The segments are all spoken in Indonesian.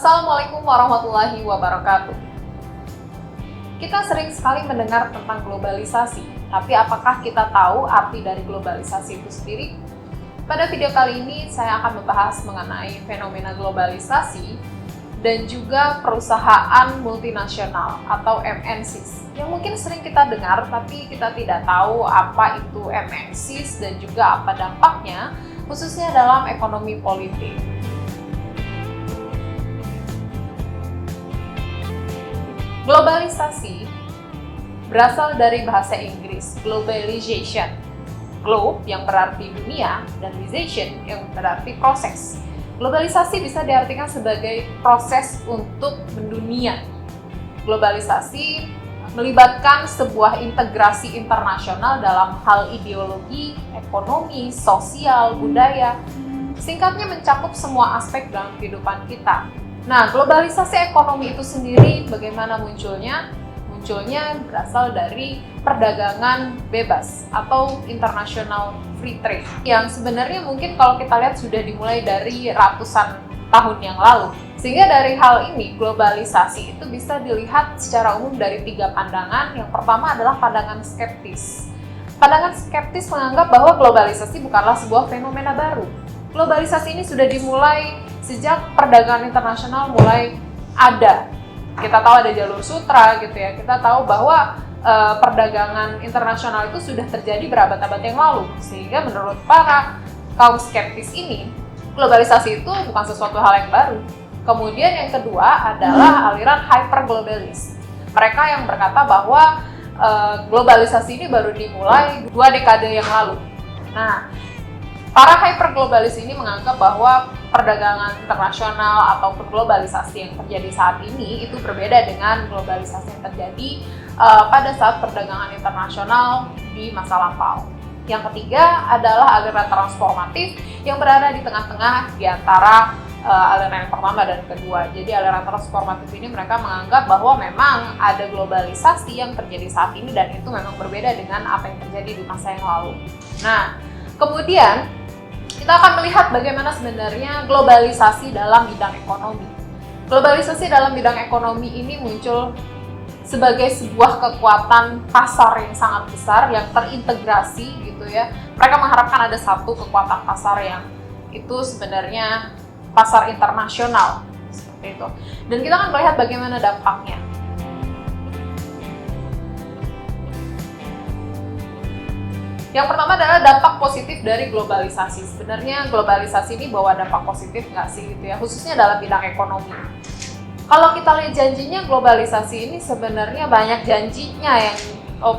Assalamualaikum warahmatullahi wabarakatuh. Kita sering sekali mendengar tentang globalisasi, tapi apakah kita tahu arti dari globalisasi itu sendiri? Pada video kali ini, saya akan membahas mengenai fenomena globalisasi dan juga perusahaan multinasional atau MNCs yang mungkin sering kita dengar, tapi kita tidak tahu apa itu MNCs dan juga apa dampaknya, khususnya dalam ekonomi politik. Globalisasi berasal dari bahasa Inggris globalization. Globe yang berarti dunia dan ization yang berarti proses. Globalisasi bisa diartikan sebagai proses untuk mendunia. Globalisasi melibatkan sebuah integrasi internasional dalam hal ideologi, ekonomi, sosial, budaya. Singkatnya mencakup semua aspek dalam kehidupan kita. Nah, globalisasi ekonomi itu sendiri bagaimana munculnya? Munculnya berasal dari perdagangan bebas atau international free trade yang sebenarnya mungkin kalau kita lihat sudah dimulai dari ratusan tahun yang lalu. Sehingga dari hal ini, globalisasi itu bisa dilihat secara umum dari 3 pandangan. Yang pertama adalah pandangan skeptis. Pandangan skeptis menganggap bahwa globalisasi bukanlah sebuah fenomena baru. Globalisasi ini sudah dimulai sejak perdagangan internasional mulai ada. Kita tahu ada jalur sutra gitu ya. Kita tahu bahwa perdagangan internasional itu sudah terjadi berabad-abad yang lalu. Sehingga menurut para kaum skeptis ini, globalisasi itu bukan sesuatu hal yang baru. Kemudian yang kedua adalah aliran hyperglobalis. Mereka yang berkata bahwa globalisasi ini baru dimulai 2 dekade yang lalu. Nah, para hyperglobalis ini menganggap bahwa perdagangan internasional ataupun globalisasi yang terjadi saat ini itu berbeda dengan globalisasi yang terjadi pada saat perdagangan internasional di masa lampau. Yang ketiga adalah aliran transformatif yang berada di tengah-tengah di antara aliran yang pertama dan kedua. Jadi aliran transformatif ini mereka menganggap bahwa memang ada globalisasi yang terjadi saat ini dan itu memang berbeda dengan apa yang terjadi di masa yang lalu. Nah, kemudian kita akan melihat bagaimana sebenarnya globalisasi dalam bidang ekonomi. Globalisasi dalam bidang ekonomi ini muncul sebagai sebuah kekuatan pasar yang sangat besar, yang terintegrasi gitu ya. Mereka mengharapkan ada satu kekuatan pasar yang itu sebenarnya pasar internasional, seperti itu. Dan kita akan melihat bagaimana dampaknya. Yang pertama adalah dampak positif dari globalisasi. Sebenarnya globalisasi ini bawa dampak positif nggak sih gitu ya, khususnya dalam bidang ekonomi. Kalau kita lihat janjinya, globalisasi ini sebenarnya banyak janjinya yang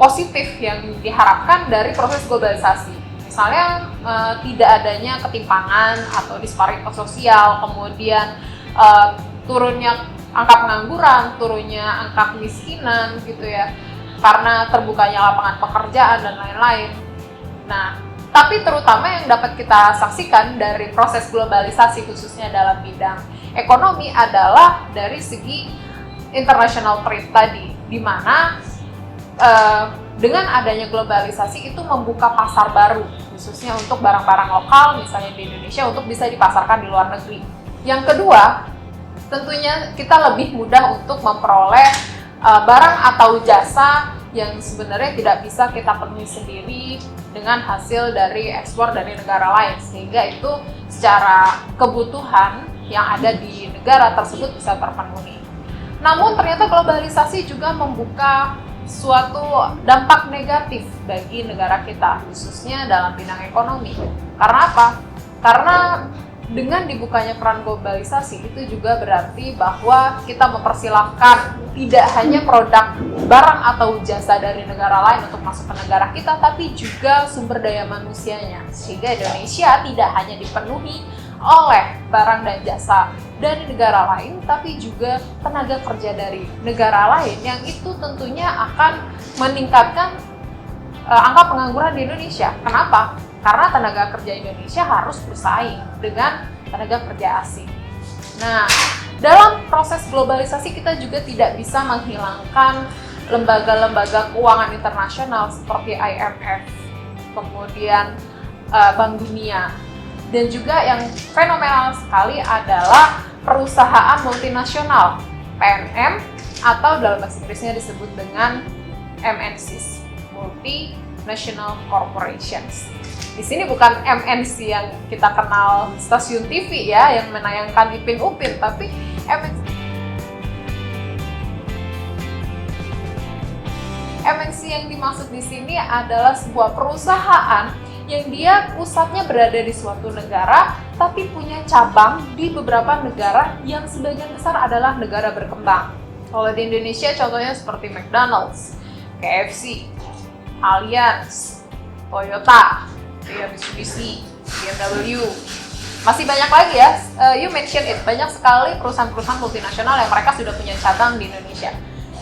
positif yang diharapkan dari proses globalisasi. Misalnya tidak adanya ketimpangan atau disparitas sosial, kemudian turunnya angka pengangguran, turunnya angka kemiskinan gitu ya, karena terbukanya lapangan pekerjaan dan lain-lain. Nah, tapi terutama yang dapat kita saksikan dari proses globalisasi khususnya dalam bidang ekonomi adalah dari segi international trade tadi, di mana dengan adanya globalisasi itu membuka pasar baru, khususnya untuk barang-barang lokal, misalnya di Indonesia, untuk bisa dipasarkan di luar negeri. Yang kedua, tentunya kita lebih mudah untuk memperoleh barang atau jasa yang sebenarnya tidak bisa kita penuhi sendiri dengan hasil dari ekspor dari negara lain, sehingga itu secara kebutuhan yang ada di negara tersebut bisa terpenuhi. Namun ternyata globalisasi juga membuka suatu dampak negatif bagi negara kita, khususnya dalam bidang ekonomi. Karena apa? Karena dengan dibukanya peran globalisasi itu juga berarti bahwa kita mempersilahkan tidak hanya produk barang atau jasa dari negara lain untuk masuk ke negara kita, tapi juga sumber daya manusianya. Sehingga Indonesia tidak hanya dipenuhi oleh barang dan jasa dari negara lain, tapi juga tenaga kerja dari negara lain yang itu tentunya akan meningkatkan angka pengangguran di Indonesia. Kenapa? Karena tenaga kerja Indonesia harus bersaing dengan tenaga kerja asing. Nah, dalam proses globalisasi kita juga tidak bisa menghilangkan lembaga-lembaga keuangan internasional seperti IMF, kemudian Bank Dunia, dan juga yang fenomenal sekali adalah perusahaan multinasional, PNM, atau dalam bahasa Inggrisnya disebut dengan MNCs, Multinational Corporations. Di sini bukan MNC yang kita kenal stasiun TV ya, yang menayangkan Ipin Upin, tapi MNC yang dimaksud di sini adalah sebuah perusahaan yang dia pusatnya berada di suatu negara, tapi punya cabang di beberapa negara yang sebagian besar adalah negara berkembang. Kalau di Indonesia contohnya seperti McDonald's, KFC, Allianz, Toyota, Mitsubishi, BMW, masih banyak lagi ya, you mention it, banyak sekali perusahaan-perusahaan multinasional yang mereka sudah punya cabang di Indonesia.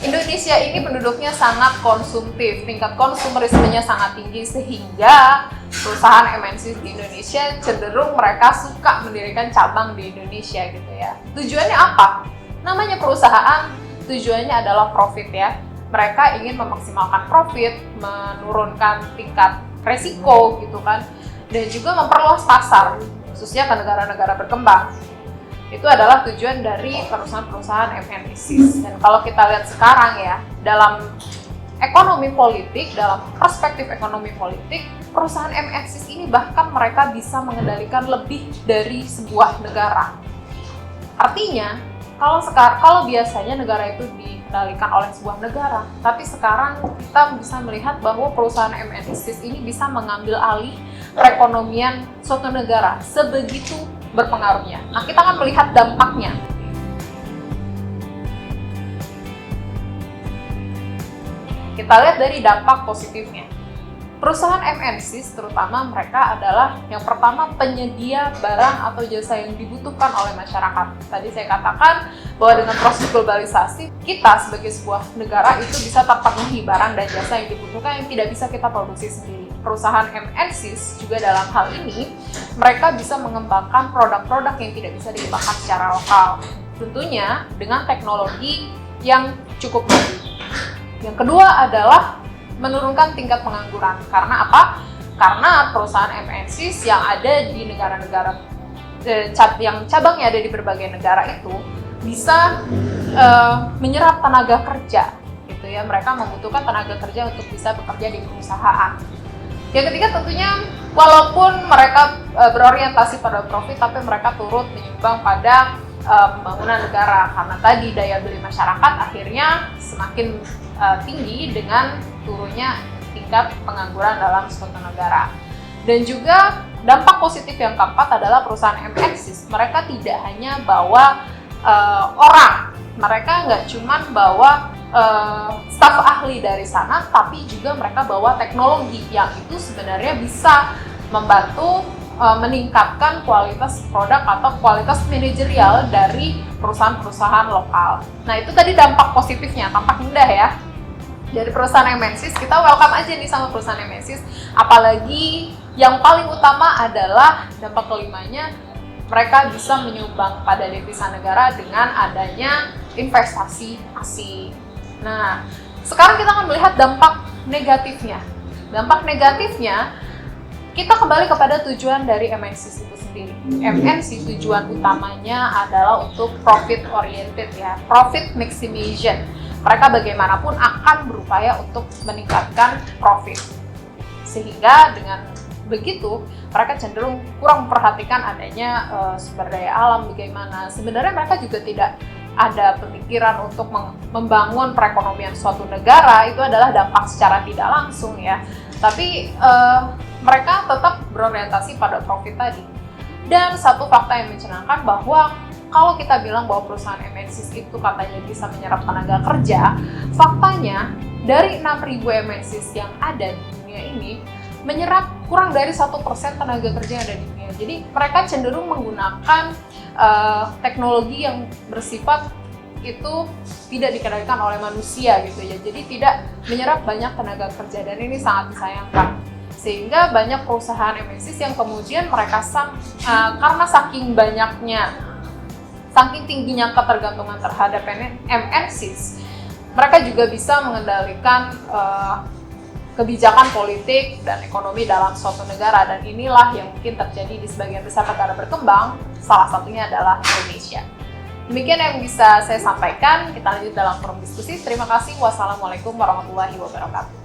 Indonesia ini penduduknya sangat konsumtif, tingkat konsumerismenya sangat tinggi, sehingga perusahaan MNC di Indonesia cenderung mereka suka mendirikan cabang di Indonesia gitu ya. Tujuannya apa? Namanya perusahaan, tujuannya adalah profit ya. Mereka ingin memaksimalkan profit, menurunkan tingkat resiko gitu kan, dan juga memperluas pasar, khususnya ke negara-negara berkembang. Itu adalah tujuan dari perusahaan-perusahaan MNCs. Dan kalau kita lihat sekarang ya, dalam ekonomi politik, dalam perspektif ekonomi politik, perusahaan MNCs ini bahkan mereka bisa mengendalikan lebih dari sebuah negara. Artinya, kalau biasanya negara itu dikendalikan oleh sebuah negara, tapi sekarang kita bisa melihat bahwa perusahaan MNCs ini bisa mengambil alih perekonomian suatu negara, sebegitu berpengaruhnya. Nah, kita akan melihat dampaknya. Kita lihat dari dampak positifnya. Perusahaan MNCs terutama mereka adalah yang pertama penyedia barang atau jasa yang dibutuhkan oleh masyarakat. Tadi saya katakan bahwa dengan proses globalisasi, kita sebagai sebuah negara itu bisa terpenuhi barang dan jasa yang dibutuhkan yang tidak bisa kita produksi sendiri. Perusahaan MNCs juga dalam hal ini, mereka bisa mengembangkan produk-produk yang tidak bisa dikembangkan secara lokal. Tentunya dengan teknologi yang cukup maju. Yang kedua adalah menurunkan tingkat pengangguran. Karena apa? Karena perusahaan MNCs yang ada di negara-negara, yang cabangnya ada di berbagai negara itu bisa menyerap tenaga kerja, gitu ya. Mereka membutuhkan tenaga kerja untuk bisa bekerja di perusahaan. Yang ketiga tentunya, walaupun mereka berorientasi pada profit, tapi mereka turut menyumbang pada pembangunan negara. Karena tadi daya beli masyarakat akhirnya semakin tinggi dengan turunnya tingkat pengangguran dalam suatu negara. Dan juga dampak positif yang keempat adalah perusahaan MNCs. Mereka tidak hanya bawa orang, mereka nggak cuma bawa staf ahli dari sana, tapi juga mereka bawa teknologi yang itu sebenarnya bisa membantu meningkatkan kualitas produk atau kualitas manajerial dari perusahaan-perusahaan lokal. Nah, itu tadi dampak positifnya, tampak indah ya. Dari perusahaan MNCs, kita welcome aja nih sama perusahaan MNCs. Apalagi yang paling utama adalah dampak kelimanya, mereka bisa menyumbang pada devisa negara dengan adanya investasi asing. Nah, sekarang kita akan melihat dampak negatifnya. Dampak negatifnya, kita kembali kepada tujuan dari MNCs itu sendiri. MNC tujuan utamanya adalah untuk profit oriented ya, profit maximization. Mereka bagaimanapun akan berupaya untuk meningkatkan profit. Sehingga dengan begitu, mereka cenderung kurang memperhatikan adanya sumber daya alam bagaimana. Sebenarnya mereka juga tidak ada pemikiran untuk membangun perekonomian suatu negara, itu adalah dampak secara tidak langsung ya. Tapi mereka tetap berorientasi pada profit tadi. Dan satu fakta yang mencengangkan bahwa kalau kita bilang bahwa perusahaan MNCs itu katanya bisa menyerap tenaga kerja, faktanya dari 6.000 MNCs yang ada di dunia ini menyerap kurang dari 1% tenaga kerja yang ada di dunia. Jadi mereka cenderung menggunakan teknologi yang bersifat itu tidak dikendalikan oleh manusia gitu ya. Jadi tidak menyerap banyak tenaga kerja dan ini sangat disayangkan. Sehingga banyak perusahaan MNCs yang kemudian mereka karena saking tingginya ketergantungan terhadap MNCs, mereka juga bisa mengendalikan kebijakan politik dan ekonomi dalam suatu negara, dan inilah yang mungkin terjadi di sebagian besar negara berkembang, salah satunya adalah Indonesia. Demikian yang bisa saya sampaikan. Kita lanjut dalam forum diskusi. Terima kasih. Wassalamualaikum warahmatullahi wabarakatuh.